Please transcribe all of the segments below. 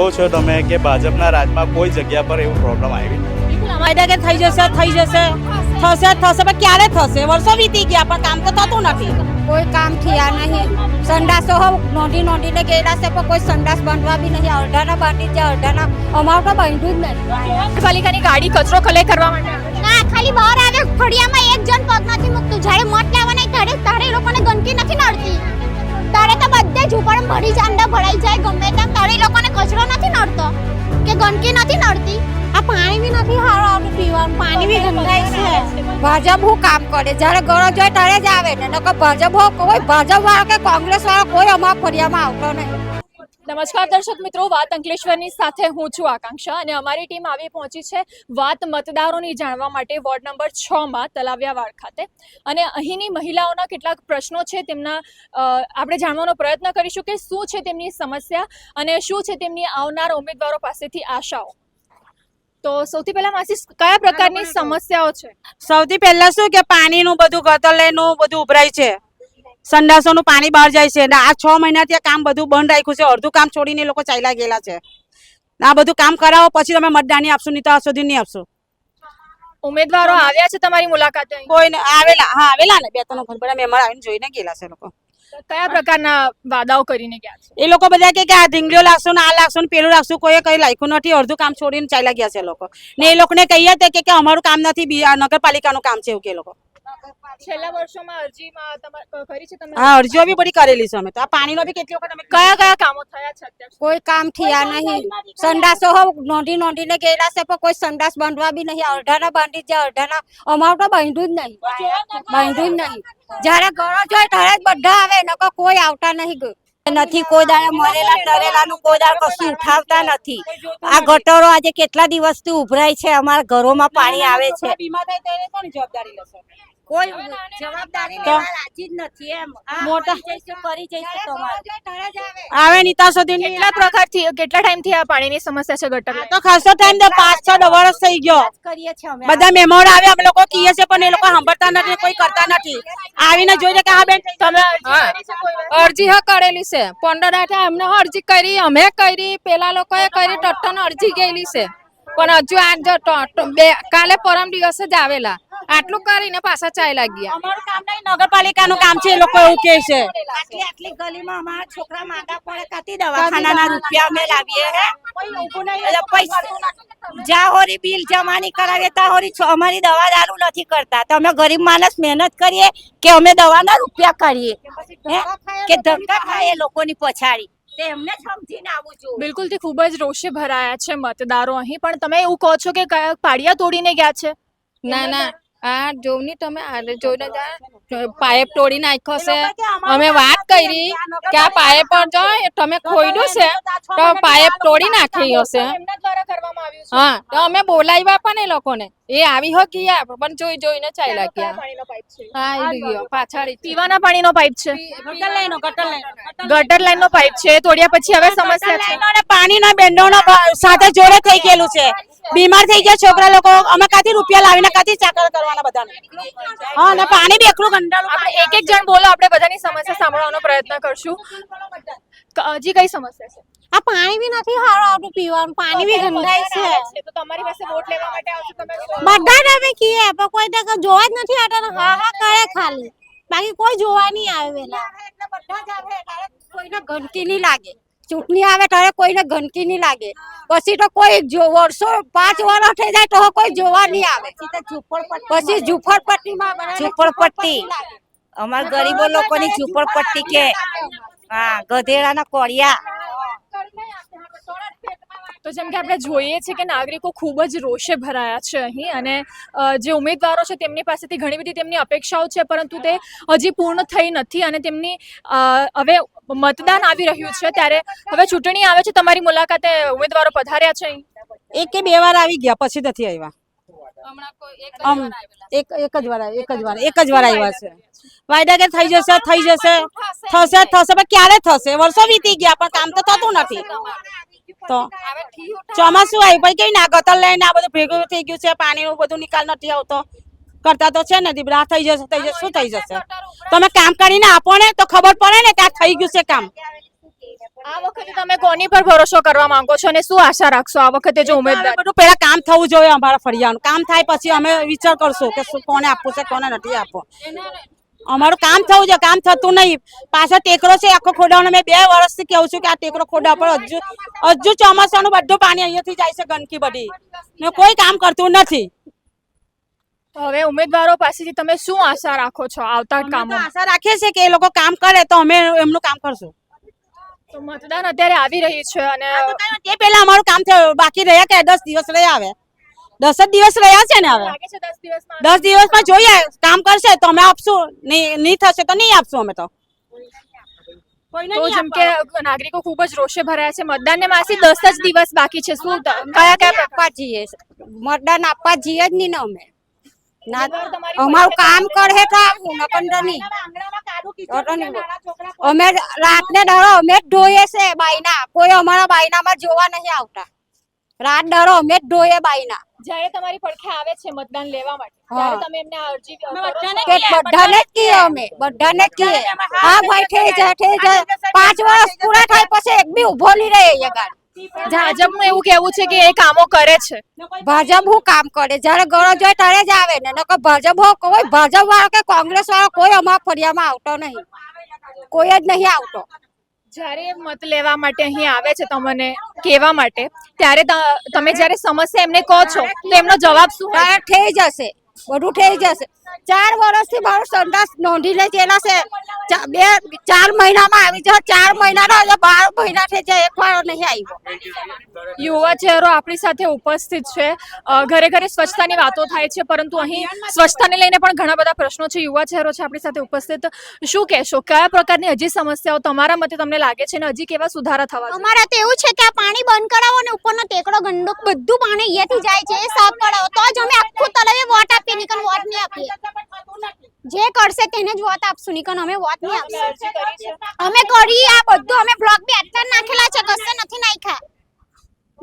કહો છો તમે કે ભાજપના રાજમાં કોઈ જગ્યા પર એવું પ્રોબ્લેમ આવી બિલકુલ અમારી કે થઈ જશે થશે પણ ક્યારે થશે? વર્ષો વીતી ગયા પણ કામ તો થતું નથી. કોઈ કામ થયા નહીં. સંડાસો નોંધીને ગયેલા છે પણ કોઈ સંડાસ બાંધવા બી નહીં. અડધાના બાંધી છે, અડધાના અમારું તો બાંધ્યું જ નહીં. પાલિકાની ગાડી કચરો કલેક્ટ કરવા માટે ના, ખાલી બહાર આવે ફળિયામાં એક જણ પગ નથી મૂકતું. જ્યારે મત લેવાના ત્યારે એ લોકોને ગંદકી નથી નડતી. તારે તો બધે ઝૂંપડ ભરી ચાંદા ભરાઈ જાય ગમે તેમ. તારે એ લોકોને કચરો નથી નડતો કે ગંદકી નથી નડતી. આ પાણી બી નથી સારું આવતું પીવાનું. પાણી બી ગંધાય છે. ભાજપ હું કામ કરે જ્યારે ગરજ હોય ત્યારે જ આવે ને નકર ભાજપ કોઈ ભાજપ વાળો કે કોંગ્રેસ વાળો કોઈ અમારા ફળિયામાં આવતો નહીં. નમસ્કાર દર્શક મિત્રો, વાત અંકલેશ્વરની સાથે હું છું આકાંક્ષા અને અમારી ટીમ આવી પહોંચી છે વાત મતદારોની જાણવા માટે વોર્ડ નંબર 6 માં તલાવિયાવાડ ખાતે. અને અહીંની મહિલાઓના કેટલાક પ્રશ્નો છે તેમના આપણે જાણવાનો પ્રયત્ન કરીશું કે શું છે તેમની સમસ્યા અને શું છે તેમની આવનાર ઉમેદવારો પાસેથી આશાઓ. તો સૌથી પહેલા માસી, કયા પ્રકારની સમસ્યાઓ છે? સૌથી પહેલા શું કે પાણીનું બધું ગટરલેનું બધું ઉભરાય છે, સંડાસોનું પાણી બહાર જાય છે. આ 6 મહિનાથી આ કામ બધું બંધ રાખ્યું છે. અડધું કામ છોડીને લોકો ચાલ્યા ગયેલા છે. આ બધું કામ કરાવો પછી તમે મતદાનની આપશો, નહીં તો આ સુધી નહીં આપશો. ઉમેદવારો આવ્યા છે તમારી મુલાકાતે? કોઈ આવેલા ને 2-3 ઘર બધા મહેમાન આવીને જોઈને ગયેલા છે. લોકો કયા પ્રકારના વાદાઓ કરીને ગયા છે? એ લોકો બધા કે આ ઢીંગલીઓ લાગશું ને આ લાગશું ને પેલું લાગશું, કોઈ કઈ લાખ્યું નથી. અડધું કામ છોડીને ચાલ્યા ગયા છે લોકો. ને એ લોકોને કહીએ કે અમારું કામ નથી, નગરપાલિકાનું કામ છે એવું કે લોકો. છેલ્લા વર્ષોમાં અરજીમાં કરી છે તમે? હા, અરજીઓ બી બધી કરેલી છે અમે તો. આ પાણીનો બી કેટલી વખત અમે કયા કામો થયા છે અત્યાર સુધી? કોઈ કામ થયા નહીં. સંડાસો નોંધીને ગયેલા છે પણ કોઈ સંડાસ બાંધવા બી નહીં. અડધાના બાંધી છે, અડધાના અમારું તો બાંધ્યું જ નહીં. જ્યારે ગરજ હોય ત્યારે જ બધા આવે નકર કોઈ આવતા નહીં. કોઈ દાડા મરેલા તરેલાનું કોઈ દાડા કશું ઉઠાવતા નથી. આ ગટરો આજે કેટલા દિવસથી ઉભરાય છે. અમારા ઘરોમાં પાણી આવે છે. બીમાર થાય ત્યારે કોની જવાબદારી લેશે? કોઈ જવાબદારી લેવા રાજી જ નથી. એમ મોટા કરી જઈશું તમારે આવે નહીં ત્યાં સુધી કેટલા ટાઈમથી આ પાણીની સમસ્યા છે ગટર? તો ખાસો ટાઈમ 5-6 વર્ષ થઈ ગયો. કરીએ છીએ અમે. બધા મહેમાન આવે અમે લોકો કહીએ છીએ પણ એ લોકો સાંભળતા નથી, કોઈ કરતા નથી. આવીને જોઈને કે હા બેન તમે અરજી કરેલી છે 15 દાડા. એમને અરજી કરી, અમે કરી, પેલા લોકોએ કરી. ટટ્ટન અરજી ગયેલી છે પણ હજુ આજ કાલે પરમ દિવસે જ આવેલા. આટલું કરીને પાછા ચાલ્યા ગયા. અમારું કામ નહીં, નગરપાલિકાનું કામ છે. એ લોકો એવું કહે છે. આટલી ગલીમાં અમારા છોકરા માંગા પડે કાતી દવાખાનાના રૂપિયા અમે લાવીએ જ્યાં હોરી બિલ જમા નહીં કરાવીએ ત્યાં હોરી અમારી દવા દારૂ નથી કરતા. તો અમે ગરીબ માણસ મહેનત કરીએ કે અમે દવાના રૂપિયા કરીએ કે ધક્કા ખાઈએ લોકોની પછાડી. એમને સમજીને આવું જોઈએ. બિલકુલ, તે ખૂબ જ રોષે ભરાયા છે મતદારો અહીં. પણ તમે એવું કહો છો કે પાડિયા તોડીને ગયા છે? ના, આ જોવની તમે જોઈને પાઇપ તોડી નાખ્યો છે. અમે વાત કરી કે આ પાઇપ જો તમે ખોઈડું છે તો પાઇપ તોડી નાખી હશે. એમના દ્વારા કરવામાં આવ્યું છે. હા, તો અમે બોલાવ્યા પણ એ લોકોને. એ આવી હો ગયા પણ જોઈને ચાલ્યા ગયા. પાણીનો પાઇપ છે? હા, એ ગયો પાછળ. પીવાના પાણીનો પાઇપ છે? ગટર લાઈનનો પાઇપ છે. તોડ્યા પછી હવે સમસ્યા છે. પાણીના બેન્ડોનો સાથે જોડે થઈ ગયેલું છે. બીમાર થઈ ગયા છોકરા લોકો. અમે કાથી રૂપિયા લાવીને કાથી ચાકર કરવાના બધાને. હા, ને પાણી બી એકલું ગંડાળું. આપણે એક જણ બોલો, આપણે બધાની સમસ્યા સાંભળવાનો પ્રયત્ન કરશું. હજી કઈ સમસ્યા છે? આ પાણી બી નથી સારું આવતું પીવાનું. પાણી બી ગંધાય છે. તો તમારી પાસે વોટ લેવા માટે આવશે તમે? બધા અમે કીએ પણ કોઈ તો જોવા જ નથી આવતા. હા કરે ખાલી, બાકી કોઈ જોવા નહીં આવે. વેલા કોઈને ગંદકી નહીં લાગે. ચૂંટણી આવે ત્યારે કોઈને ગંદકી નહીં લાગે. પછી તો કોઈ વર્ષો 5 વર્ષ થઈ જાય તો કોઈ જોવા નહીં આવે. પછી ઝૂંપડપટ્ટી અમારા ગરીબો લોકોની ઝૂંપડપટ્ટી કે હા ગધેડાના કોળિયા. તો જેમ કે આપણે જોઈએ છે કે નાગરિકો ખૂબ જ રોષે ભરાયા છે અહીં. અને જે ઉમેદવારો છે તેમની પાસેથી ઘણી બધી તેમની અપેક્ષાઓ છે પરંતુ તે હજી પૂર્ણ થઈ નથી. અને તેમની હવે મતદાન આવી રહ્યું છે ત્યારે હવે ચૂંટણી આવે છે. તમારી મુલાકાતે ઉમેદવારો પધાર્યા છે અહીં? 1 કે 2 વાર આવી ગયા, પછી નથી આવ્યા. એક જ વાર આવ્યા છે. વાયદા કે થઈ જશે થશે પણ ક્યારે થશે? વર્ષો વીતી ગયા પણ કામ તો થતું નથી. તો ચોમાસું આવ્યું પછી કેવી ના ગટર લઈને આ બધું ભેગું થઈ ગયું છે. પાણીનું બધું નિકાલ નથી આવતો. કરતા તો છે ને દીબડા. થઈ જશે શું થઈ જશે? તમે કામ કરીને આપો ને તો ખબર પડે ને કે આ થઈ ગયું છે કામ. આ વખતે તમે કોની પર ભરોસો કરવા માંગો છો અને શું આશા રાખશો આ વખતે જો ઉમેદવાર બધું પેલા કામ થવું જોઈએ અમારા ફળિયાનું. કામ થાય પછી અમે વિચાર કરશું કે કોને આપવું છે કોને નથી આપવું. અમારું કામ થવું જોઈએ, કામ થતું નહીં. પાછા ટેકરો છે આખો ખોડાવાનો. મેં 2 વર્ષથી કહું છું કે આ ટેકરો ખોડા પર હજુ ચોમાસાનું બધું પાણી અહીંયાથી જાય છે, ગંદકી બધી ને કોઈ કામ કરતું નથી. હવે ઉમેદવારો પાસેથી તમે શું આશા રાખો છો આવતા અમે તો કામો? આશા રાખીએ છીએ કે એ લોકો કામ કરે તો અમે એમનું કામ કરશું. તો મતદાન અત્યારે આવી રહી છે અને તે પહેલા અમારું કામ થયું, બાકી રહ્યા કે 10 દિવસ રહ્યા. હવે 10 જ દિવસ રહ્યા છે ને. હવે લાગે છે 10 દિવસમાં 10 દિવસમાં જોઈએ, કામ કરશે તો અમે આપશું, નહીં થશે તો નહીં આપશું. અમે તો તો જેમ કે નાગરિકો ખૂબ જ રોષે ભરાયા છે. મતદાનને માસી 10 જ દિવસ બાકી છે. શું કયા કયા આપવા જઈએ મતદાન આપવા જઈએ જ નહીં ને અમે. ના ઉમેદવાર તમારી અમારું કામ કરે તો આવું નકંદર નહીં. અમે રાતને દાડો અમે જ ધોઈએ છે બાયના. કોઈ અમારા બાયનામાં જોવા નહીં આવતા. રાત દાડો અમે જ ધોઈએ બાયના. જ્યારે તમારી પડખે આવે છે મતદાન લેવા માટે ત્યારે તમે એમને આ અરજી કરો છો? કે બધાને જ કહીએ અમે, બધાને જ કહીએ હા ભાઈ થઈ જાય થઈ જાય. 5 વર્ષ પૂરા થાય પછી એક બી ઉભો નહીં રહે અહીંયા ગાડી. ભાજપનું એવું કહેવું છે કે એ કામો કરે છે. ભાજપ હું કામ કરે જ્યારે ગરજ હોય ત્યારે જ આવે ને. નકર ભાજપ હો કોઈ ભાજપ વાળો કે કોંગ્રેસ વાળો કોઈ અમારા ફળિયામાં આવતો નહીં. કોઈ જ નહીં આવતો. જ્યારે મત લેવા માટે અહીં આવે છે તમને કહેવા માટે, ત્યારે તમે જ્યારે સમસ્યા એમને કહો છો તો એમનો જવાબ શું હોય? ત્યારે થઈ જશે, બધું થઈ જશે. 4 વર્ષથી મારું સંડાસ નોંધી લેલા છે. 4 મહિનામાં આવી જાય. 4 મહિનાનો 12 મહિના થઈ જાય, એક વાર નહીં આવ્યો. યુવા ચહેરો આપણી સાથે ઉપસ્થિત છે. ઘરે ઘરે સ્વચ્છતાની વાતો થાય છે, પરંતુ અહીં સ્વચ્છતાને લઈને પણ ઘણા બધા પ્રશ્નો છે. યુવા ચહેરો છે આપણી સાથે ઉપસ્થિત. શું કહેશો, કયા પ્રકારની હજી સમસ્યાઓ તમારા મતે તમને લાગે છે અને હજી કેવા સુધારા થવા જોઈએ? અમારા તો એવું છે કે આ પાણી બંધ કરાવો ને ઉપરનો ટેકડો ગંડો બધું પાણી અહીંયાથી જાય છે એ સાફ કરાવો તો જ અમે આખું તળાવે વોટ આપીએ. નીકળ વોટ નહીં આપીએ. જે કરશે તેને જ વોટ આપશું. નીકળ અમે વોટ નહીં આપશું. અમે કરી આ બધું અમે બ્લોક બી આટલા નાખેલા છે, કશે નથી નાખ્યા.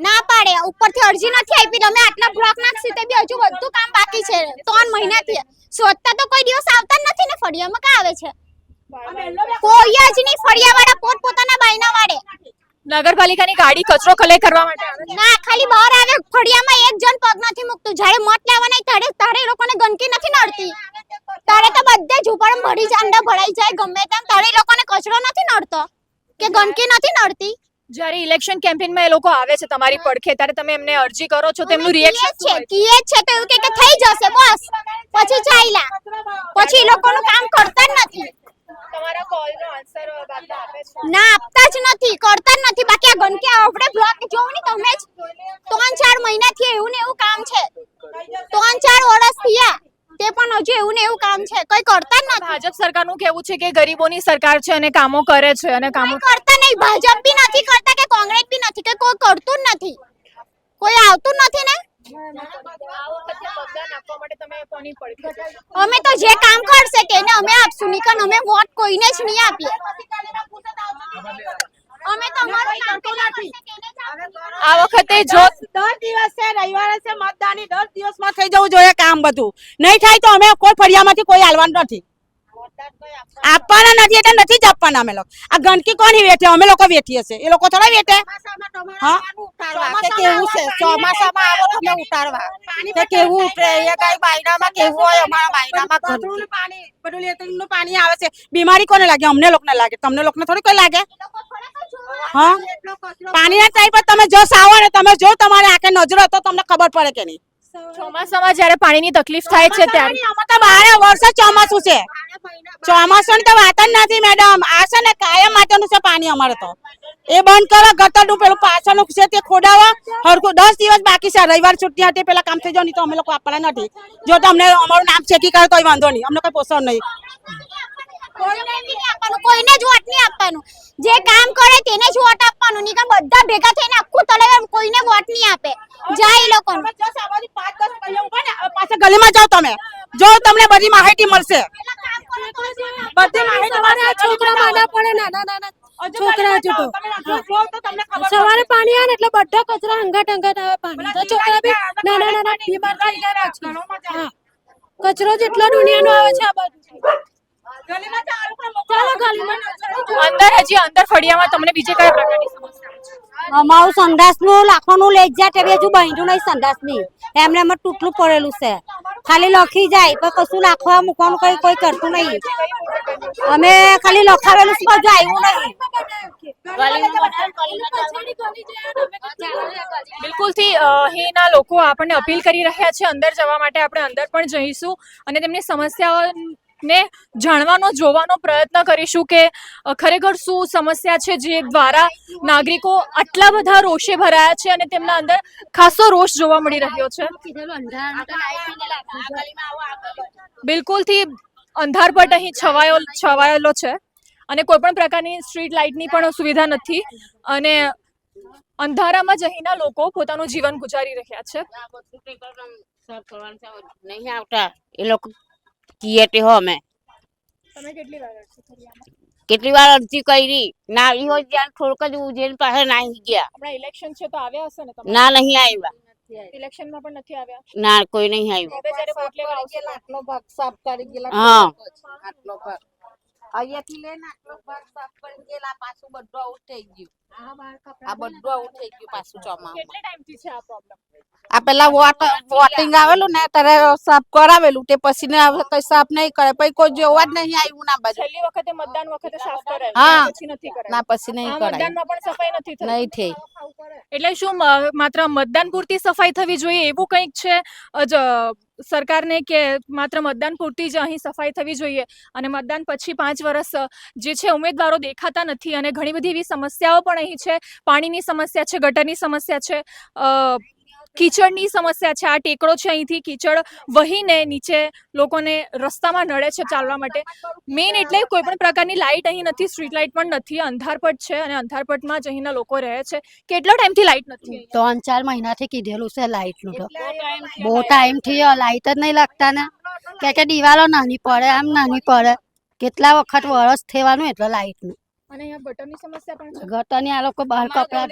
ના પાડે ઉપરથી અરજી નથી આપી. તમે આટલા બ્લોક નાખશી તે બી હજુ બધું કામ બાકી છે. 3 મહિનાથી શોધતા તો કોઈ દિવસ આવતા જ નથી ને. ફળિયામાં કા આવે છે? કોઈ જ નહીં. ફળિયાવાળા પોતાના બાયના વાળે. નગરપાલિકાની ગાડી કચરો કલેક્ટ કરવા માટે આવે છે? ના, ખાલી બહાર આવે. ફળિયામાં એક જણ પગ નથી મૂકતું. જ્યારે મત લેવાના તારે એ લોકોને ગંદકી નથી નડતી. તારે તો બધે ઝૂંપડ ભરી ચાંડા ભરાઈ જાય ગમે તેમ. તારે એ લોકોને કચરો નથી નડતો કે ગંદકી નથી નડતી. જ્યારે ઇલેક્શન કેમ્પેનમાં એ લોકો આવે છે તમારી પડખે ત્યારે તમે એમને અરજી કરો છો, તેમનું રિએક્શન શું હોય? કીએ છે તો એવું કે થઈ જશે બસ, પછી ચાલ્યા. પછી એ લોકોનું કામ કરતા જ નથી. તમારા કોલનો આન્સર બાદમાં આપે છે? ના, આપતા જ નથી, કરતા જ નથી. બાકી આ ગંદકી આપણે બ્લોક જોવો ને તમે જ 3-4 મહિનાથી એવું ને એવું કામ છે. 3-4 વર્ષ થયા તે પણ હજુ એવું ને એવું કામ છે. કઈ કરતા જ નથી. ભાજપ સરકારનું કહેવું છે કે ગરીબોની સરકાર છે અને કામો કરે છે અને કામો કઈ કરતા નહીં. ભાજપ બી નથી કરતા કે કોંગ્રેસ બી નથી કે કોઈ કરતું જ નથી. કોઈ આવતું જ નથી ને. અમે તો જે કામ કરશે તેને અમે આપશું. નીકળ અમે વોટ કોઈને જ નહીં આપીએ. અમે તો અમારું કામ પેલા કરશે તેને જ આપીએ. આ વખતે જો 10 દિવસ છે, રવિવારે છે મતદાની. 10 દિવસમાં થઈ જવું જોઈએ કામ. બધું નહીં થાય તો અમે કોઈ ફળિયામાંથી કોઈ હાલવાનું નથી. આપવાના નથી એટલે નથી જ આપવાના. અમે લોકો આ ગંદકી કોની વેઠે? અમે લોકો વેઠીએ છે, એ લોકો થોડા વેઠે. હા, કે કેવું છે ચોમાસામાં આવો તમે ઉતારવા કે કેવું ઉતરે. અહીંયા કઈ બાયનામાં કેવું હોય અમારા બાયનામાં ગંદકી. પાણી બધું લેટરિનનું પાણી આવે છે. બીમારી કોને લાગે? અમને લોકોને લાગે. તમને લોકોને થોડી કોઈ લાગે? હા, પાણીના ટાઈમ પર તમે જો આવો ને તમે જો તમારે આંખે નજરો તો તમને ખબર પડે કે નહીં. ચોમાસામાં જ્યારે પાણીની તકલીફ થાય છે ત્યારે આમાં તો 12 વર્ષ ચોમાસું છે. ચોમાસું તો વાત જ નથી મેડમ. આ છે ને કાયમ માટેનું છે પાણી અમારે તો. એ બંધ કરો. ગટરનું પેલું પાછળનું છે તે ખોડાવા. હરખું 10 દિવસ બાકી છે. રવિવાર છુટ્ટી હતી પેલા કામ થઈ જાય નહીં તો અમે લોકો આપવાના નથી. જો તમને અમારું નામ ચેકી કરે તોય વાંધો નહીં. અમને કોઈ પોષણ નહીં. કોઈને નહીં આપવાનું. કોઈને જ વોટ નહીં આપવાનું. જે કામ કરે તેને જ વોટ આપવાનું. નીકળ બધા ભેગા થઈને આખું તળાવે કોઈને વોટ નહીં આપે. જાય એ લોકો પાછા ગલીમાં જાઓ તમે, જો તમને બધી માહિતી મળશે. બધી માહિતી મળશે. છોકરા માના પડે નાના છોકરા જુટો સવારે પાણી આવે એટલે બધા કચરા હંગાટ આવે પાણી તો છોકરા બી નાના બીમાર થઈ જાય પછી. હા, કચરો જેટલો દુનિયાનો આવે છે આ બધું. અંદર હજી અંદર ફળિયામાં તમને બીજે કયા પ્રકારની સમસ્યા છે? અમારું સંડાસ નું લાખોનું લઈ જાય તે હજુ બાંધ્યું નહીં સંડાસ ની એમને એમ તૂટલું પડેલું છે ખાલી લખી જાય પણ કશું નાખવા મૂકવાનું કઈ કોઈ કરતું નહીં અમે ખાલી લખાવેલું છે બધું આવ્યું નહીં બિલકુલથી અહીંના લોકો આપણને અપીલ કરી રહ્યા છે અંદર જવા માટે. આપણે અંદર પણ જઈશું અને તેમની સમસ્યાઓને જાણવાનો જોવાનો પ્રયત્ન કરીશું કે ખરેખર શું સમસ્યા છે જે દ્વારા નાગરિકો આટલા બધા રોષે ભરાયા છે અને તેમના અંદર ખાસો રોષ જોવા મળી રહ્યો છે. બિલકુલથી અંધારપટ અહીં છવાયેલો છે અને કોઈ પણ પ્રકારની સ્ટ્રીટ લાઇટની પણ સુવિધા નથી અને અંધારામાં જ અહીંના લોકો પોતાનું જીવન ગુજારી રહ્યા છે. નહીં આવતા એ લોકો કીએ તે હો અમે તમે કેટલી વાર અરજી કરી આમાં? કેટલી વાર અરજી કરી ના આવી હોય ત્યાં થોડુંક જ ઉજેન પાસે નાહી ગયા હમણાં ઇલેક્શન છે તો આવ્યા હશે ને તમે? ના નહીં આવ્યા ઇલેક્શનમાં પણ નથી આવ્યા? ના કોઈ નહીં આવ્યું હવે જ્યારે વોટ લેવા આવશે આટલો ભાગ સાફ કરી ગયેલા હા આટલો ભાગ અહીંયાથી લઈને આટલો ભાગ સાફ કરી ગયેલા પાછું બધું આઉટ થઈ ગયું આ બધું આઉટ થઈ ગયું પાછું ચોમાસું કેટલા ટાઈમથી છે આ પ્રોબ્લેમ? આ પેલા વોટિંગ આવેલું ને ત્યારે સાફ કરાવેલું તે પછી ને હવે કઈ સાફ નહીં કરે પછી કોઈ જોવા જ નહીં આવ્યું ના બાજુ છેલ્લી વખતે મતદાન વખતે સાફ કરાયું હા. પછી નથી કરાયું? ના પછી નહીં આ કરાય મતદાનમાં પણ સફાઈ નથી થઈ? નહીં થઈ એટલે શું માત્ર મતદાન પૂરતી સફાઈ થવી જોઈએ એવું કંઈક છે સરકારને કે માત્ર મતદાન પૂરતી જ અહીં સફાઈ થવી જોઈએ અને મતદાન પછી 5 વર્ષ જે છે ઉમેદવારો દેખાતા નથી અને ઘણી બધી એવી સમસ્યાઓ પણ અહીં છે. પાણીની સમસ્યા છે, ગટરની સમસ્યા છે, કીચડની સમસ્યા છે. આ ટેકરો છે અહીંથી કીચડ વહીને નીચે લોકોને રસ્તામાં નડે છે ચાલવા માટે. મેઇન એટલે કોઈ પણ પ્રકારની લાઇટ અહીં નથી, સ્ટ્રીટ લાઇટ પણ નથી, અંધારપટ છે અને અંધારપટમાં જ અહીંના લોકો રહે છે. કેટલો ટાઈમથી લાઇટ નથી? 3-4 મહિનાથી કીધેલું છે લાઈટ નું તો બહુ ટાઈમ થી લાઈટ જ નહીં લાગતા ને કે દિવાલો નાની પડે આમ નાની પડે કેટલા વખત વરસ થવાનું એટલે લાઈટ નું અને અહીંયા ગટરની સમસ્યા પણ છે. ગટરની આ લોકો બહાર કપડા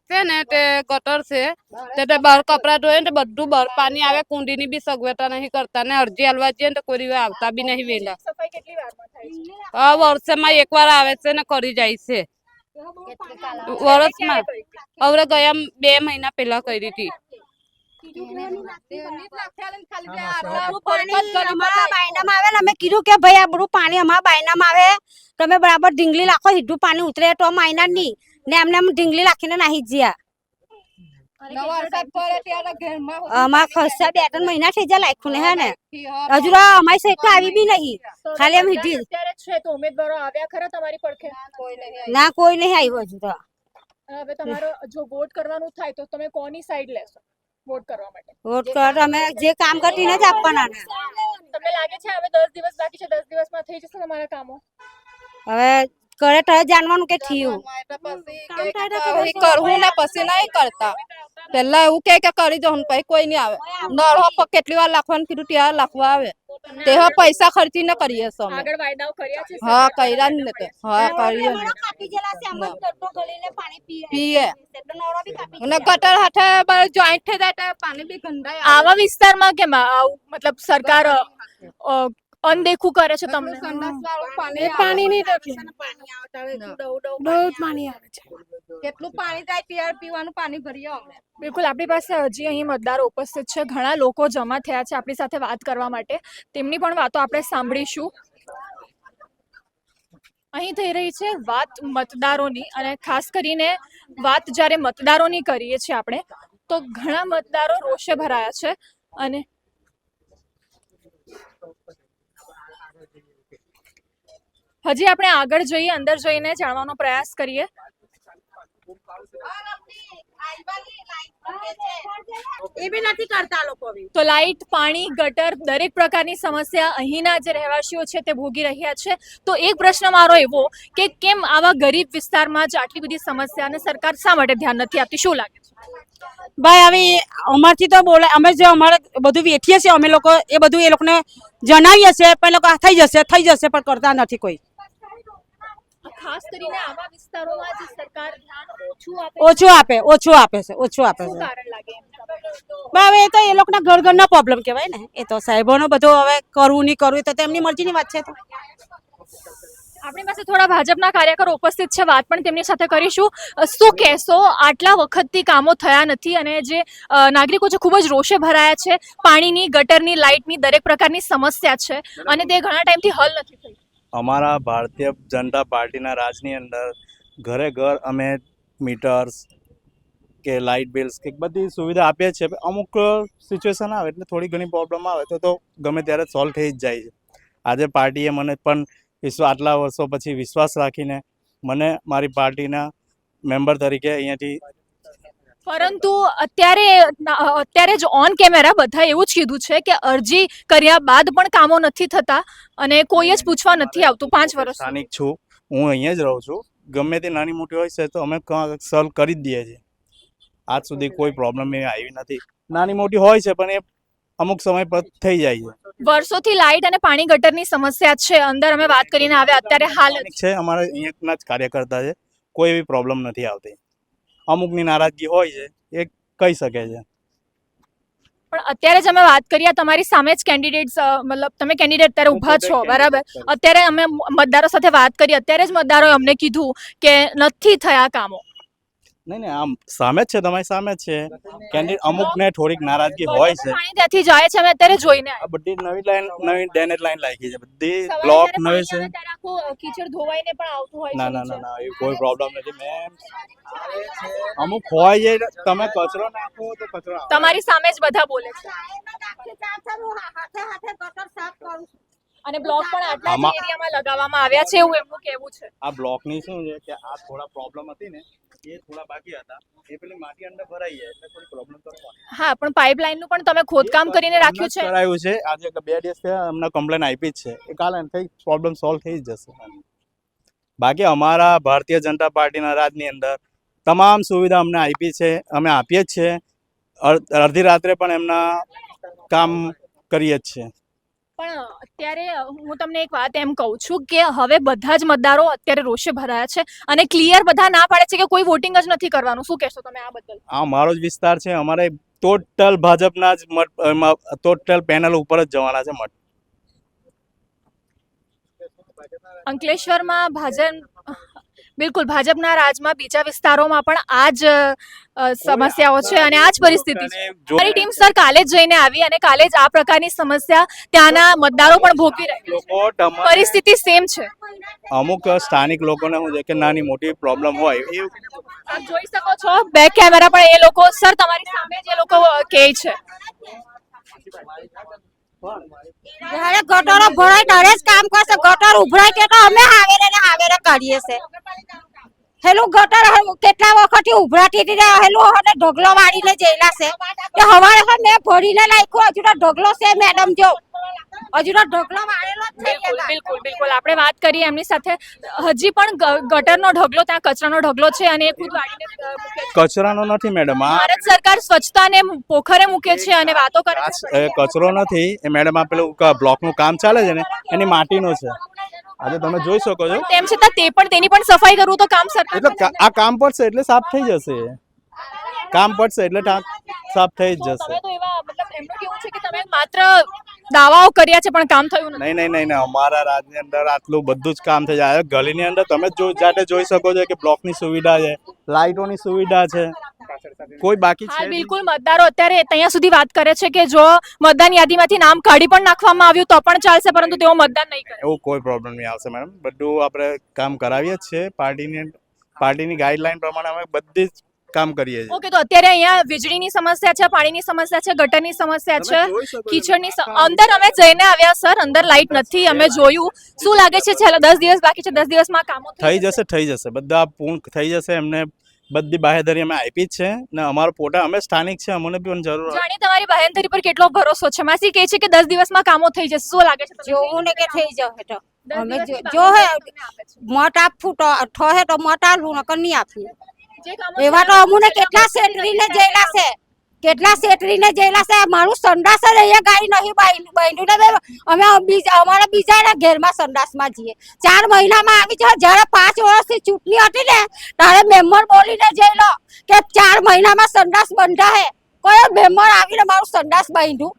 છે ને તે ગટર છે તે બહાર કપડા ધોય ને બધું બહાર પાણી આવે કુંડીની બી સગવડતા નહીં કરતા ને અરજી આલવા જઈએ ને તો કોઈ દિવસ આવતા બી નહીં વેલા સફાઈ કેટલી વારમાં થાય છે? આ વર્ષમાં એકવાર આવે છે ને કરી જાય છે વર્ષમાં હવે ગયા 2 મહિના પહેલા કરી હતી અમે કીધું કે ભાઈ આ બધું પાણી અમારા બાયનામાં આવે તમે બરાબર ઢીંગલી લાખો સીધું પાણી ઉતરે તો માયના નહીં ને એમને એમ ઢીંગલી રાખીને નાહી જ્યા અમારા ખર્ચા 2-3 મહિના થઈ જાય લાખ્યું ને હે ને હજુ અમારી સાઈડ તો આવી બી નહીં ખાલી એમ સીધી અત્યારે છે તો ઉમેદવારો આવ્યા ખરા તમારી પડખે? ના કોઈ નહીં આવ્યું હજુ તો હવે તમારો જો વોટ કરવાનું થાય તો તમે કોની સાઈડ લેશો વોટ કરવા માટે? વોટ કર અમે જે કામ કરતીને જ આપવાના ને તમને લાગે છે હવે 10 દિવસ બાકી છે, 10 દિવસમાં થઈ જશે તમારા કામો? હવે કરે તો જાણવાનું કે થયું કરવું ને પછી નહીં કરતા પેલા એવું કે કરી દો પછી કોઈ નહીં આવે નળ કેટલી વાર લાખવાનું કીધું ત્યાં લાખવા આવે તે પૈસા ખર્ચીને કરીએ છીએ અમે. આગળ વાયદાઓ કર્યા છે? હા કર્યા જ ને તે હા કરીએ પીએ અને ગટર હાથે જોઈન્ટ થઈ જાય તો પાણી બી ગંધાય આવા વિસ્તારમાં કેમ આવું મતલબ સરકાર અનદેખું કરે છે તમને? પાણી નહીં કેટલું પાણી જાય પીવાનું પાણી ભરીએ અમે બિલકુલ આપણી પાસે હજી અહીં મતદારો ઉપસ્થિત છે, ઘણા લોકો જમા થયા છે આપણી સાથે વાત કરવા માટે. તેમની પણ વાતો આપણે સાંભળીશું. અહીં થઈ રહી છે વાત મતદારોની અને ખાસ કરીને વાત જ્યારે મતદારોની કરીએ છીએ આપણે તો ઘણા મતદારો રોષે ભરાયા છે અને હજી આપણે આગળ જઈએ, અંદર જઈને જાણવાનો પ્રયાસ કરીએ. એ બી નથી કરતા લોકો તો લાઇટ, પાણી, ગટર દરેક પ્રકારની સમસ્યા અહીંના જે રહેવાસીઓ છે તે ભોગી રહ્યા છે. તો એક પ્રશ્ન મારો એવો કે કેમ આવા ગરીબ વિસ્તારમાં જ આટલી બધી સમસ્યા અને સરકાર શા માટે ધ્યાન નથી આપતી? શું લાગે છે? ભાઈ હવે અમારથી તો બોલે અમે જે અમારે બધું વેઠીએ છીએ અમે લોકો એ બધું એ લોકોને જણાવીએ છીએ પણ લોકો થઈ જશે પણ કરતા નથી કોઈ. ખાસ કરીને આવા વિસ્તારોમાં જે સરકાર ધ્યાન ઓછું આપે છે શું કારણ લાગે એમ? હવે એ તો એ લોકોના ઘરના પ્રોબ્લેમ કહેવાય ને, એ તો સાહેબોનો બધો હવે કરવું નહીં કરવું એ તો તેમની મરજીની વાત છે. તો આપણી પાસે થોડા ભાજપના કાર્યકરો ઉપસ્થિત છે, વાત પણ તેમની સાથે કરીશું. શું કહેશો, આટલા વખતથી કામો થયા નથી અને જે નાગરિકો છે ખૂબ જ રોષે ભરાયા છે, પાણીની, ગટરની, લાઇટની દરેક પ્રકારની સમસ્યા છે અને તે ઘણા ટાઈમથી હલ નથી થઈ. અમારા ભારતીય જનતા પાર્ટીના રાજની અંદર ઘરે ઘર અમે મીટર્સ કે લાઇટ બિલ્સ કે બધી સુવિધા આપીએ છીએ. અમુક સિચ્યુએશન આવે એટલે થોડી ઘણી પ્રોબ્લેમ આવે તો ગમે ત્યારે સોલ્વ થઈ જ જાય છે. આજે પાર્ટીએ મને પણ આટલા વર્ષો પછી વિશ્વાસ રાખીને મને મારી પાર્ટીના મેમ્બર તરીકે અહીંયાથી, પરંતુ અત્યારે જ ઓન કેમેરા બધા એવું જ કીધું છે કે અરજી કર્યા બાદ પણ કામો નથી થતા અને કોઈ જ પૂછવા નથી આવતું. 5 વર્ષ સ્થાનિક છું, હું અહીંયા જ રહું છું. ગમે તે નાની મોટી હોય છે તો અમે સોલ્વ કરી જ દઈએ છીએ. આજ સુધી કોઈ પ્રોબ્લેમ એવી આવી નથી. નાની મોટી હોય છે પણ એ અમુક સમય પર થઈ જાય છે. વર્ષોથી લાઇટ અને પાણી ગટરની સમસ્યા છે. અંદર અમે વાત કરીને આવ્યા, અત્યારે હાલ છે અમારા અહીંયાના જ કાર્યકર્તા છે, કોઈ એવી પ્રોબ્લેમ નથી આવતી. અમુકની નારાજગી હોય છે એ કહી શકે છે. પણ અત્યારે જ અમે વાત કરીએ, તમારી સામે જ કેન્ડિડેટ્સ, મતલબ તમે કેન્ડિડેટ અત્યારે ઊભા છો, બરાબર? અત્યારે અમે મતદારો સાથે વાત કરી, અત્યારે જ મતદારોએ અમને કીધું કે નથી થયા કામો. નહીં આમ સામે જ છે, તમારી સામે જ છે. કેન્ડિડેટ અમુકને થોડીક નારાજગી હોય છે. પાણી ત્યાંથી જાય છે, અમે અત્યારે જોઈને આ બધી નવી ડ્રેનેજ લાઈન લાગી છે, બધી બ્લોક નવી છે. કીચડ ધોવાઈને પણ આવતું હોય છે. ના એ કોઈ પ્રોબ્લેમ નથી મેમ. અમુક હોય છે, તમે કચરો નાખો તો કચરો તમારી સામે જ બધા બોલે છે અને બ્લોક પણ આટલા જ એરિયામાં લગાવવામાં આવ્યા છે એવું એમનું કહેવું છે. આ બ્લોકની શું છે કે આ થોડા પ્રોબ્લેમ હતી ને, એ થોડા બાકી હતા, એ પેલી માટી અંદર ભરાઈ જાય એટલે થોડી પ્રોબ્લેમ કરવાની. હા, પણ પાઇપલાઇનનું પણ તમે ખોદકામ કરીને રાખ્યું છે? કરાયું છે. આજે 2 દિવસ થયા અમને કમ્પ્લેન આપી જ છે. એ કાલે કઈ પ્રોબ્લેમ સોલ્વ થઈ જ જશે. બાકી અમારા ભારતીય જનતા પાર્ટીના રાજની અંદર તમામ સુવિધા અમને આપી છે, અમે આપીએ જ છીએ. અડધી રાત્રે પણ એમના કામ કરીએ જ છીએ. પણ અત્યારે હું તમને એક વાત એમ કહું છું કે હવે બધા જ મતદારો અત્યારે રોષે ભરાયા છે અને ક્લિયર બધા ના પાડે છે કે કોઈ વોટિંગ જ નથી કરવાનું. શું કહેશો તમે આ બદલ? આ મારો જ વિસ્તાર છે. અમારે ટોટલ ભાજપના જ મત, ટોટલ પેનલ ઉપર જ જવાના છે મત. અંકલેશ્વરમાં બિલકુલ ભાજપના રાજમાં બીજા વિસ્તારોમાં પણ આ જ સમસ્યાઓ છે અને આ જ પરિસ્થિતિ છે. મારી ટીમ સર કાલે જ જઈને આવી અને કાલે જ આ પ્રકારની સમસ્યા ત્યાંના મતદારો પણ ભોગવી રહ્યા છે. પરિસ્થિતિ સેમ છે. અમુક સ્થાનિક લોકોને શું છે કે નાની મોટી પ્રોબ્લેમ હોય એ આપ જોઈ શકો છો બેક કેમેરા પણ એ લોકો, સર તમારી સામે જ એ લોકો કહે છે. જ્યારે ગટરો ભરાય ત્યારે જ કામ કરશે. ગટર ઉભરાય તે તો અમે હાવેરે કરીએ છે. હેલું ગટર કેટલા વખતથી ઉભરાતી હતી, હેલું હવે ઢગલો વાળીને જયેલા છે. તે હવારે મેં ભરીને નાખ્યો, હજુ તો ઢગલો છે મેડમ, જો હજુ તો ઢગલો વાળેલો જ છે. બિલકુલ આપણે વાત કરીએ એમની સાથે. હજી પણ ગટરનો ઢગલો, ત્યાં કચરાનો ઢગલો છે અને એ ખુદ વાળીને મૂકે છે. કચરાનો નથી મેડમ, આ ભારત સરકાર સ્વચ્છતાને પોખરે મૂકે છે અને વાતો કરે છે. કચરો નથી એ મેડમ, આ પેલું બ્લોકનું કામ ચાલે છે ને એની માટીનો છે. આજે તમે જોઈ શકો છો. તેમ છતાં તેની પણ સફાઈ કરવું તો કામ સરકાર. એટલે આ કામ પડશે એટલે સાફ થઈ જશે. કામ પડશે એટલે સાફ થઈ જ જશે. તમે તો એવા, મતલબ એમનું કેવું છે કે તમે માત્ર દાવાઓ કર્યા છે પણ કામ થયું નથી. નહીં અમારા રાજની અંદર આટલું બધું જ કામ થઈ જાય. ગલીની અંદર તમે જાતે જોઈ શકો છો કે બ્લોકની સુવિધા છે, લાઇટોની સુવિધા છે, કોઈ બાકી છે. બિલકુલ મતદારો અત્યારે ત્યાં સુધી વાત કરે છે કે જો મતદાન યાદીમાંથી નામ કાઢી પણ નાખવામાં આવ્યું તો પણ ચાલશે, પરંતુ તેઓ મતદાન નહીં કરે. એવું કોઈ પ્રોબ્લેમ નહીં આવશે મેડમ. બધું આપણે કામ કરાવીએ જ છીએ. પાર્ટીની ગાઈડલાઈન પ્રમાણે અમે બધી જ કામ કરીએ છીએ. ઓકે, તો અત્યારે અહીંયા વીજળીની સમસ્યા છે, પાણીની સમસ્યા છે, ગટરની સમસ્યા છે, કીચડની અંદર અમે જઈને આવ્યા સર, અંદર લાઇટ નથી, અમે જોયું. શું લાગે છે છેલ્લા 10 દિવસ બાકી છે, 10 દિવસમાં કામો થઈ જશે. બધા પૂર્ણ થઈ જશે. એમને બધી બાહેધરી અમે આપી જ છે ને અમારો પોતા, અમે સ્થાનિક છે, અમને પણ જરૂર. જાણી તમારી બાહેધરી પર કેટલો ભરોસો છે? માસી કહે છે કે 10 દિવસમાં કામો થઈ જશે. શું લાગે છે? જોવું ને કે થઈ જશે તો અમે જો હે મત આપવું તો ઠહે તો મત આલવું, નકર નહીં આપીએ. એવા તો અમુને કેટલા સેન્ટરીને જયેલા છે. કેટલા શેતરીને જેલા છે મારું સંડાસ જ અહીંયા ગાડી નહીં બાંધ્યું ને અમે અમારા બીજાના ઘેરમાં સંડાસમાં જઈએ 4 મહિનામાં આવી જાય જ્યારે 5 વર્ષથી ચૂંટણી હતી ને ત્યારે મેમ્બર બોલીને જઈલો કે 4 મહિનામાં સંડાસ બંધા હે કોઈ મેમ્બર આવીને મારું સંડાસ બાંધ્યું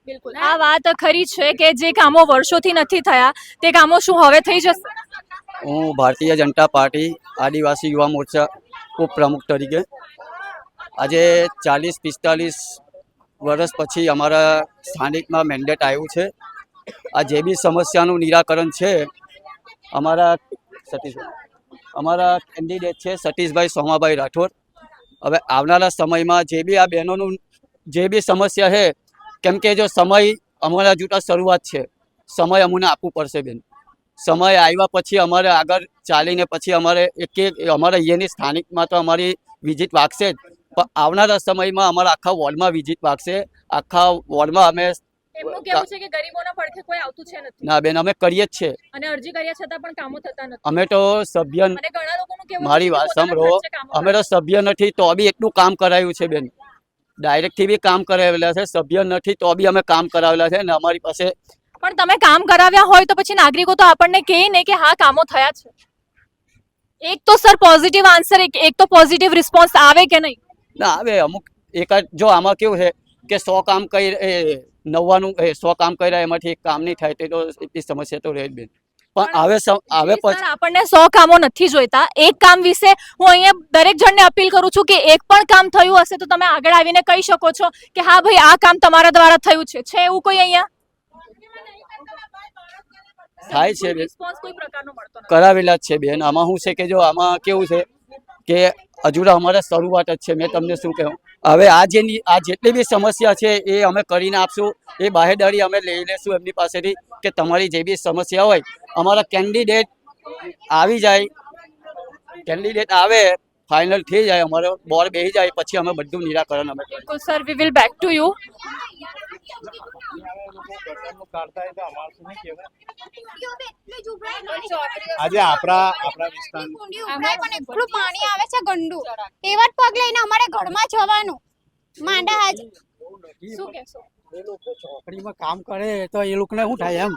બિલકુલ આ વાત ખરી છે કે જે કામો વર્ષોથી નથી થયા તે કામો શું હવે થઈ જશે? હું ભારતીય જનતા પાર્ટી આદિવાસી યુવા મોરચા ઉપપ્રમુખ તરીકે આજે 40-45 વર્ષ પછી અમારા સ્થાનિકમાં મેન્ડેટ આવ્યું છે. આ જે બી સમસ્યાનું નિરાકરણ છે અમારા કેન્ડિડેટ છે સતીશભાઈ સોમાભાઈ રાઠોડ. હવે આવનારા સમયમાં જે બી આ બહેનોનું જે બી સમસ્યા છે, કેમ કે જો સમય અમારા જૂટા શરૂઆત છે, સમય અમને આપવું પડશે બેન. સમય આવ્યા પછી અમારે આગળ ચાલીને પછી અમારે અમારા અહીંયાની સ્થાનિકમાં તો અમારી વિઝિટ વાગશે જ, પણ આવનારા સમયમાં અમારા આખા વોર્ડમાં વિઝિટ વાગશે. આખા વોર્ડમાં અમે એમનું કહેવું છે કે ગરીબોના પડખે કોઈ આવતું છે નથી. ના બેન, અમે કરીએ જ છે. અને અરજી કર્યા છતાં પણ કામો થતા નથી. અમે તો સભ્ય, અને ઘણા લોકોનું કહેવું મારી છે કે વાત પોતાના સાંભળો, ખર્ચે કામો અમે તો સભ્ય નથી તો બી એટલું કામ કરાયું છે બેન. ડાયરેક્ટથી બી કામ કરાવેલા છે, સભ્ય નથી તો બી અમે કામ કરાવેલા છે. અને અમારી પાસે પણ તમે કામ કરાવ્યા હોય તો પછી નાગરિકો તો આપણને કહે ને કે હા કામો થયા છે. એક તો સર પોઝિટિવ આન્સર, એક તો પોઝિટિવ રિસ્પોન્સ આવે કે નહીં? ના આવે. અમુક એકાદ જો આમાં કેવું છે કે 100 કામ કરી 100 કામ કર્યા એમાંથી એક કામ નહીં થાય તો એટલી સમસ્યા તો રહે જ બેન. પણ આવે પછી સર આપણને 100 કામો નથી જોઈતા. એક કામ વિશે હું અહીંયા દરેક જણને અપીલ કરું છું કે એક પણ કામ થયું હશે તો તમે આગળ આવીને કહી શકો છો કે હા ભાઈ આ કામ તમારા દ્વારા થયું છે. છે એવું કોઈ અહીંયા? થાય છે બેન, રિસ્પોન્સ કોઈ પ્રકારનો મળતો નથી. કરાવેલા જ છે બેન. આમાં શું છે કે જો આમાં કેવું છે કે હજુ અમારે શરૂઆત જ છે. મેં તમને શું કહું, હવે આ જેટલી બી સમસ્યા છે એ અમે કરીને આપશું. એ બાહેદારી અમે લઈ લેશું એમની પાસેથી કે તમારી જે બી સમસ્યા હોય અમારા કેન્ડિડેટ આવી જાય, કેન્ડિડેટ આવે, ફાઇનલ થઈ જાય, અમારો બોર્ડ બેસી જાય પછી અમે બધું નિરાકરણ અમે કરીશું. બિલકુલ sir, we will back to you. આજે આપણા વિસ્તાર પણ એટલું પાણી આવે છે ગંદુ એવા જ પગ લઈને અમારે ઘરમાં જવાનું માંડા હાજ શું કહેશો? એ લોકો ચોકડીમાં કામ કરે તો એ લોકોને શું થાય? એમ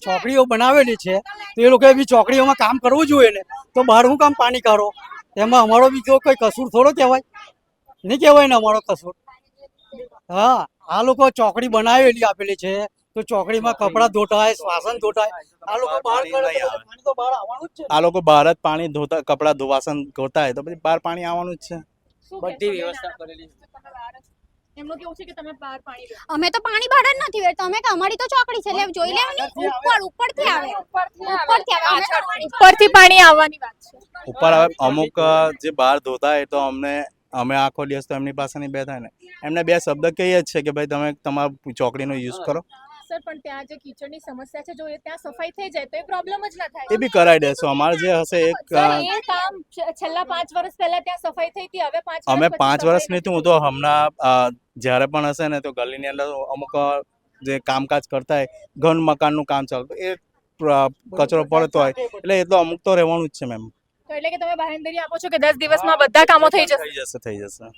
ચોકડીઓ બનાવેલી છે તો એ લોકોએ બી ચોકડીઓમાં કામ કરવું જોઈએ ને. તો બહાર હું કામ પાણી કાઢો? એમાં અમારો બીજો કોઈ કસૂર થોડો કહેવાય? નહીં કહેવાય ને અમારો કસૂર. હા, આ લોકો ચોકડી બનાવેલી આપેલી છે તો ચોકડીમાં કપડાં ધોટાય, વાસણ ધોટાય. આ લોકો બહાર પાણી તો બહાર આવવાનું જ છે. આ લોકો બહાર જ પાણી ધોતા, કપડાં ધોવાસન ધોતા હોય તો પછી બહાર પાણી આવવાનું જ છે. બધી વ્યવસ્થા કરેલી છે. એમનું કેવું છે કે તમે બહાર પાણી દો. અમે તો પાણી બહાર જ નથી વેરતા અમે કે અમારી તો ચોકડી છે એટલે જોઈ લેવાની ઉપરથી આવે ઉપરથી પાણી આવવાની વાત છે. ઉપર હવે અમુક જે બહાર ધોતા હોય તો અમે આખો દિવસ તો એમની પાસે નહીં બેઠા ને, એમને 2 શબ્દ કહીએ જ છે કે ભાઈ તમે તમારા ચોકડીનો યુઝ કરો. સર પણ ત્યાં જે કીચડની સમસ્યા છે જો એ ત્યાં સફાઈ થઈ જાય તો એ પ્રોબ્લેમ જ ના થાય. એ બી કરાવી દેશું. અમારે જે હશે એક સર એ કામ છેલ્લા 5 વર્ષ પહેલા ત્યાં સફાઈ થઈ હતી, હવે 5 અમે 5 વર્ષ નહીં, હું તો હમણાં જ્યારે પણ હશે ને તો ગલીની અંદર અમુક જે કામકાજ કરતા હોય, ઘન મકાનનું કામ ચાલતું, એ કચરો પડતો હોય એટલે એ તો અમુક તો રહેવાનું જ છે મેમ. તો એટલે કે તમે બાહેંધરી આપો છો કે 10 દિવસમાં બધા કામો થઈ જશે? થઈ જશે.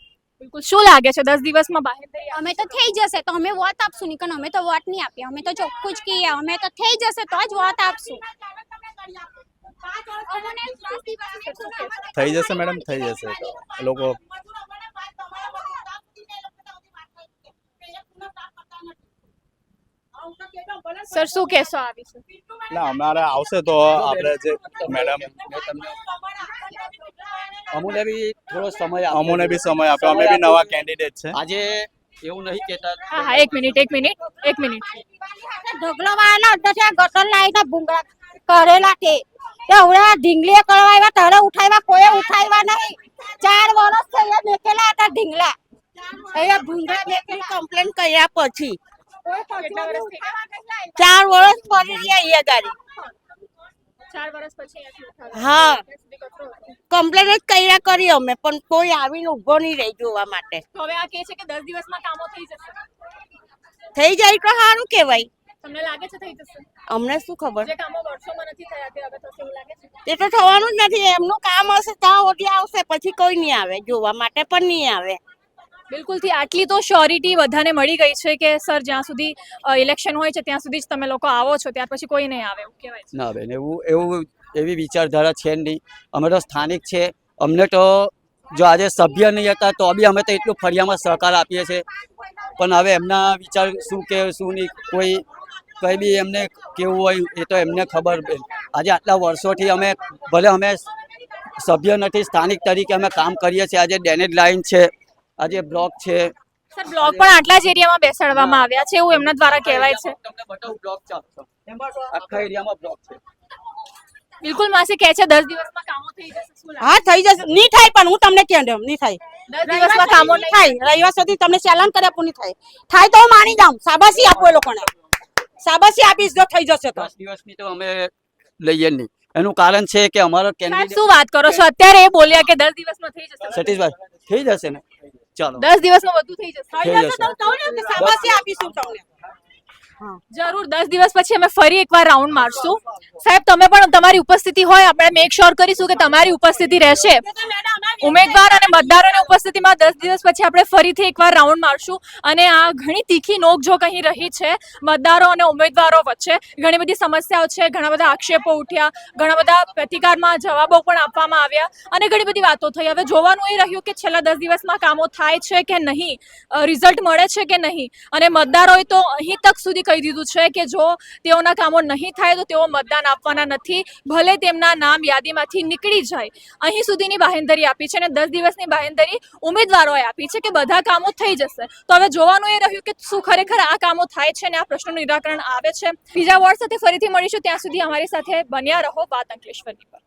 બિલકુલ. શું લાગે છે 10 દિવસમાં બાહેંધરી? અમે તો થઈ જશે તો અમે વોટ આપશું નહીં, અમે તો વોટ નહીં આપીએ. અમે તો ચોખ્ખું જ કહીએ અમે તો થઈ જશે તો જ વોટ આપશું. થઈ જશે મેડમ, થઈ જશે. તો એ લોકો સર શું કહેશો આ વિશે? ના, અમારે આવશે તો આપણે જે મેડમ અમુને બી થોડો સમય અમોને બી સમય આપ્યો. અમે બી નવા કેન્ડિડેટ છે. આજે એવું નહીં કહેતા. હા હા, એક મિનિટ. ઢગલો વાળા છે ગટર લાઈને ભૂંગળા કરેલા તે એવડા ઢીંગલીએ કરવા આવ્યા તારે ઉઠાવ્યા, કોઈ ઉઠાવ્યા નહીં. 4 વર્ષ થયા મેકેલા હતા ઢીંગલા. અહીંયા ભૂંગળા મેકેલી કમ્પ્લેન કર્યા પછી 4 વર્ષ ફરી રહ્યા અહીંયા ગાડી. 4 વર્ષ પછી અહીંયાથી ઉઠાવ્યા. હા, કમ્પ્લેન જ કર્યા કરી અમે પણ કોઈ આવીને ઊભો નહીં રહી જોવા માટે. તો હવે આ કહે છે કે 10 દિવસમાં કામો થઈ જશે. થઈ જાય તો સારું કહેવાય. તમને લાગે છે થઈ જશે? અમને શું ખબર? જે કામો વર્ષોમાં નથી થયા તે હવે થશે એવું લાગે છે? તે તો થવાનું જ નથી. એમનું કામ હશે ત્યાં ઓડી આવશે, પછી કોઈ નહીં આવે જોવા માટે પણ નહીં આવે. બિલકુલથી આટલી તો શ્યોરિટી બધાને મળી ગઈ છે કે સર જ્યાં સુધી ઇલેક્શન હોય છે ત્યાં સુધી જ તમે લોકો આવો છો, ત્યાર પછી કોઈ નહીં આવે એવું કહેવાય છે. ના બેન, એવી વિચારધારા છે જ નહીં. અમે તો સ્થાનિક છે, અમને તો જો આજે સભ્ય નહીં હતા તો બી અમે તો એટલું ફળિયામાં સહકાર આપીએ છીએ. પણ હવે એમના વિચાર શું કે શું નહીં, કંઈ બી એમને કેવું હોય એ તો એમને ખબર. બેન આજે આટલા વર્ષોથી ભલે અમે સભ્ય નથી, સ્થાનિક તરીકે અમે કામ કરીએ છીએ. આજે ડ્રેનેજ લાઈન છે, આજે બ્લોક છે. સર બ્લોક પણ આટલા જ એરિયામાં બેસાડવામાં આવ્યા છે એવું એમના દ્વારા કહેવાય છે. તમને બતાવું બ્લોક ચાલશે, આખા એરિયામાં બ્લોક છે. બિલકુલ માસી કહે છે 10 દિવસમાં કામો થઈ જશે. શું લાગે? હા થઈ જશે. નહીં થાય પણ હું તમને કહી દઉં નહીં થાય. 10 દિવસમાં કામો નહીં થાય રવિવાર સુધી તમને ચેલેન્જ કરી આપું. નહીં થાય તો હું માની જાઉં. શાબાશી આપો એ લોકોને, શાબાશી આપીશ જો થઈ જશે તો. 10 દિવસની તો અમે લઈએ નહીં. એનું કારણ છે કે અમારો સાહેબ કેન્ડિડેટ શું વાત કરો છો? અત્યારે એ બોલ્યા કે 10 દિવસમાં થઈ જશે. સતીશભાઈ થઈ જશે ને, ચાલો 10 દિવસમાં બધું થઈ જશે. થઈ જશે તો કહું ને કે શાબાશી આપીશું તમને. જરૂર 10 દિવસ પછી અમે ફરી એકવાર રાઉન્ડ મારશું. સાહેબ તમે પણ તમારી ઉપસ્થિતિ હોય, આપણે મેક શ્યોર કરીશું કે તમારી ઉપસ્થિતિ રહેશે. ઉમેદવાર અને મતદારોની ઉપસ્થિતિમાં 10 દિવસ પછી આપણે ફરીથી એકવાર રાઉન્ડ મારશું. અને આ ઘણી તીખી નોકઝોક અહીં રહી છે મતદારો અને ઉમેદવારો વચ્ચે. ઘણી બધી સમસ્યાઓ છે, ઘણા બધા આક્ષેપો ઉઠ્યા, ઘણા બધા પ્રતિકારમાં જવાબો પણ આપવામાં આવ્યા અને ઘણી બધી વાતો થઈ. હવે જોવાનું એ રહ્યું કે છેલ્લા 10 દિવસમાં કામો થાય છે કે નહીં, રિઝલ્ટ મળે છે કે નહીં. અને મતદારોએ તો અહીં તક સુધી કહી દીધું છે કે જો તેઓના કામો નહીં થાય તો તેઓ મતદાન આપવાના નથી, ભલે તેમના નામ યાદીમાંથી નીકળી જાય. અહીં સુધીની બાહેંધરી આપી છે અને 10 દિવસની બાહેંધરી ઉમેદવારોએ આપી છે કે બધા કામો થઈ જશે. તો હવે જોવાનું એ રહ્યું કે શું ખરેખર આ કામો થાય છે અને આ પ્રશ્નનું નિરાકરણ આવે છે. બીજા વોર્ડ સાથે ફરીથી મળીશું, ત્યાં સુધી અમારી સાથે બન્યા રહો વાત અંકલેશ્વરની પર.